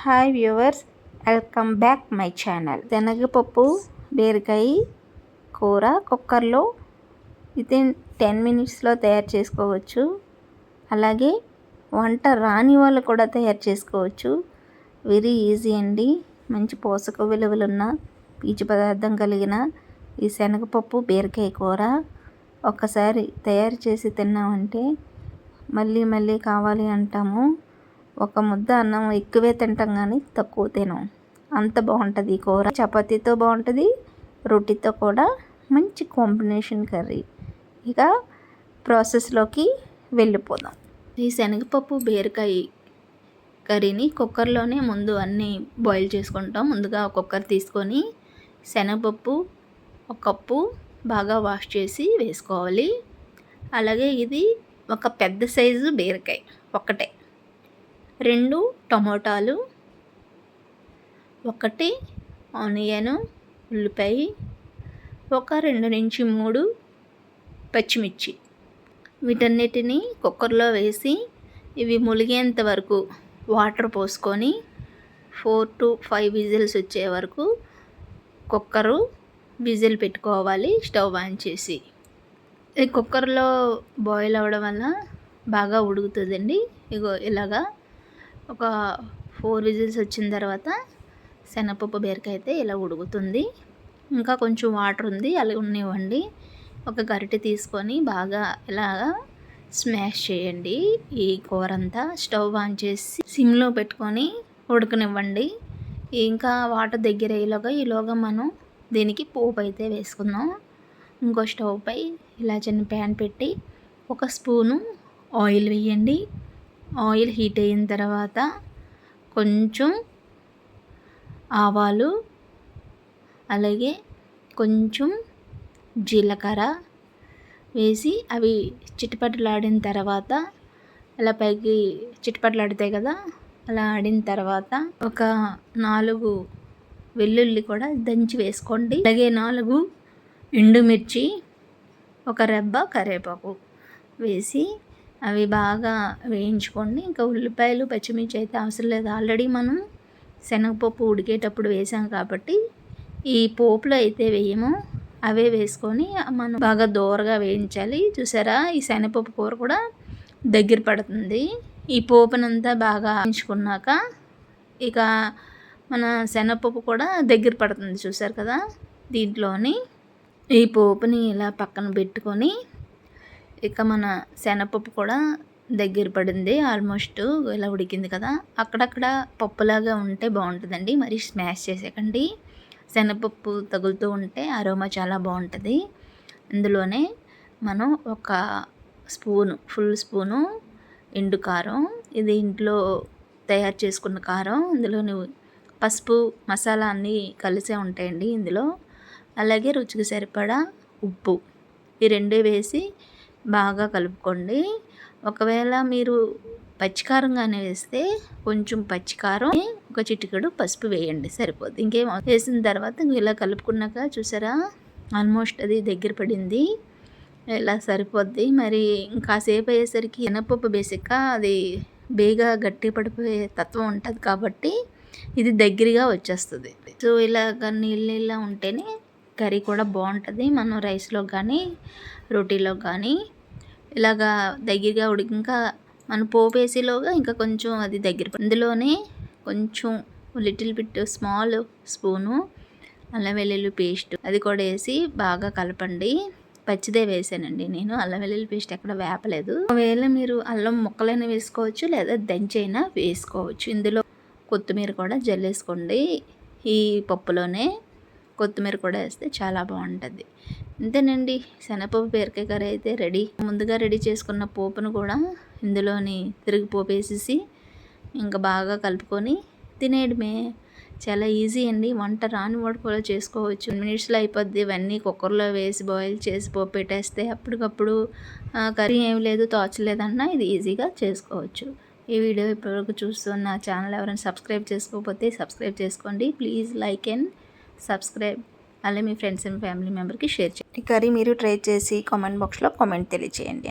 Hi viewers, welcome back my channel. శనగపప్పు బీరకాయ కూర కుక్కర్లో వితిన్ 10 minutesలో తయారు చేసుకోవచ్చు. అలాగే వంట రాని వాళ్ళు కూడా తయారు చేసుకోవచ్చు. వెరీ ఈజీ అండి. మంచి పోషక విలువలున్న పీచు పదార్థం కలిగిన ఈ శనగపప్పు బీరకాయ కూర ఒక్కసారి తయారు చేసి తిన్నామంటే మళ్ళీ మళ్ళీ కావాలి అంటాము. ఒక ముద్ద అన్నం ఎక్కువే తింటాం కానీ తక్కువ తినం. అంత బాగుంటుంది ఈ కూర. చపాతీతో బాగుంటుంది, రోటీతో కూడా మంచి కాంబినేషన్ కర్రీ. ఇక ప్రాసెస్లోకి వెళ్ళిపోదాం. ఈ శనగపప్పు బీరకాయ కర్రీని కుక్కర్లోనే ముందు అన్నీ బాయిల్ చేసుకుంటాం. ముందుగా కుక్కర్ తీసుకొని శనగపప్పు 1 కప్పు బాగా వాష్ చేసి వేసుకోవాలి. అలాగే ఇది ఒక పెద్ద సైజు బీరకాయ ఒకటే, 2 టమోటాలు, 1 ఆనియను, ఉల్లిపాయ, 2 నుంచి 3 పచ్చిమిర్చి. వీటన్నిటిని కుక్కర్లో వేసి ఇవి ములిగేంత వరకు వాటర్ పోసుకొని 4 to 5 విజిల్స్ వచ్చే వరకు కుక్కరు విజిల్ పెట్టుకోవాలి. స్టవ్ ఆన్ చేసి ఈ కుక్కర్లో బాయిల్ అవ్వడం వల్ల బాగా ఉడుకుతుందండి. ఇగో ఇలాగా ఒక 4 విజిల్స్ వచ్చిన తర్వాత శనగపప్పు బీరకాయ అయితే ఇలా ఉడుకుతుంది. ఇంకా కొంచెం వాటర్ ఉంది, అలా ఉన్నివ్వండి. ఒక గరిటె తీసుకొని బాగా ఇలాగా స్మాష్ చేయండి. ఈ కూర అంతా స్టవ్ ఆన్ చేసి సిమ్లో పెట్టుకొని ఉడకనివ్వండి. ఇంకా వాటర్ దగ్గర ఈలోగా మనం దీనికి పోపు అయితే వేసుకుందాం. ఇంకో స్టవ్ పై ఇలా చిన్న ప్యాన్ పెట్టి 1 స్పూను ఆయిల్ వేయండి. ఆయిల్ హీట్ అయిన తర్వాత కొంచెం ఆవాలు, అలాగే కొంచెం జీలకర్ర వేసి అవి చిటపటలాడిన తర్వాత అలా పైకి చిటపటలాడుతాయి కదా, అలా ఆడిన తర్వాత ఒక 4 వెల్లుల్లి కూడా దంచి వేసుకోండి. అలాగే 4 ఎండుమిర్చి, 1 రెబ్బ కరివేపాకు వేసి అవి బాగా వేయించుకోండి. ఇంకా ఉల్లిపాయలు పచ్చిమిర్చి అయితే అవసరం లేదు, ఆల్రెడీ మనం శనగపప్పు ఉడికేటప్పుడు వేసాం కాబట్టి ఈ పోపులో అయితే వేయము. అవే వేసుకొని మనం బాగా దోరగా వేయించాలి. చూసారా, ఈ శనగపప్పు కూర కూడా దగ్గర పడుతుంది. ఈ పోపునంతా బాగా వేయించుకున్నాక ఇక మన శనగపప్పు కూడా దగ్గర పడుతుంది. చూసారు కదా, దీంట్లోని ఈ పోపుని ఇలా పక్కన పెట్టుకొని ఇక మన శనగపప్పు కూడా దగ్గర పడింది. ఆల్మోస్ట్ ఇలా ఉడికింది కదా, అక్కడక్కడ పప్పులాగా ఉంటే బాగుంటుందండి. మరి స్మాష్ చేసేకండి. శనగపప్పు తగులుతూ ఉంటే అరోమా చాలా బాగుంటుంది. ఇందులోనే మనం 1 స్పూను, ఫుల్ స్పూను ఎండు కారం, ఇది ఇంట్లో తయారు చేసుకున్న కారం. ఇందులోని పసుపు, మసాలా అన్నీ కలిసే ఉంటాయండి ఇందులో. అలాగే రుచికి సరిపడా ఉప్పు, ఈ 2 వేసి బాగా కలుపుకోండి. ఒకవేళ మీరు పచ్చికారంగానే వేస్తే కొంచెం పచ్చికారం, 1 చిటికెడు పసుపు వేయండి, సరిపోద్ది. ఇంకేం వేసిన తర్వాత ఇలా కలుపుకున్నాక చూసారా, ఆల్మోస్ట్ అది దగ్గర పడింది. ఇలా సరిపోద్ది. మరి ఇంకాసేపు అయ్యేసరికి శనగపప్పు బేసిక్గా అది బేగా గట్టి పడిపోయే తత్వం ఉంటుంది కాబట్టి ఇది దగ్గరగా వచ్చేస్తుంది. సో ఇలాగ నీళ్ళ ఉంటేనే కర్రీ కూడా బాగుంటుంది. మనం రైస్లో కానీ రోటీలో కానీ ఇలాగా దగ్గరగా ఉడికి ఇంకా మనం పోపు వేసేలోగా ఇంకా కొంచెం అది దగ్గర. ఇందులోనే కొంచెం లిటిల్ బిట్ స్మాల్ స్పూను అల్లం వెల్లుల్లి పేస్ట్ అది కూడా వేసి బాగా కలపండి. పచ్చిదే వేసానండి నేను, అల్లం వెల్లుల్లి పేస్ట్ ఎక్కడ వేపలేదు. ఒకవేళ మీరు అల్లం ముక్కలైనా వేసుకోవచ్చు, లేదా దంచైనా వేసుకోవచ్చు. ఇందులో కొత్తిమీర కూడా జల్లేసుకోండి. ఈ పప్పులోనే కొత్తిమీర కూడా వేస్తే చాలా బాగుంటుంది. అంతేనండి, శనగపప్పు బీరకాయ కర్రీ అయితే రెడీ. ముందుగా రెడీ చేసుకున్న పోపును కూడా ఇందులోని తిరిగి పోపు వేసేసి ఇంకా బాగా కలుపుకొని తినేయడమే. చాలా ఈజీ అండి. వంట రాని వాడు కూడా చేసుకోవచ్చు. 10 minutesలో అయిపోద్ది. ఇవన్నీ కుక్కర్లో వేసి బాయిల్ చేసి పోపు పెట్టేస్తే అప్పటికప్పుడు కర్రీ ఏమి లేదు, తోచలేదన్నా ఇది ఈజీగా చేసుకోవచ్చు. ఈ వీడియో ఇప్పటివరకు చూస్తున్న నా ఛానల్ ఎవరైనా సబ్స్క్రైబ్ చేసుకోకపోతే సబ్స్క్రైబ్ చేసుకోండి. Please like and subscribe. అలాగే మీ ఫ్రెండ్స్ అండ్ ఫ్యామిలీ మెంబర్కి షేర్ చేయండి. ఈ కర్రీ మీరు ట్రై చేసి కామెంట్ బాక్స్లో కామెంట్ తెలియజేయండి.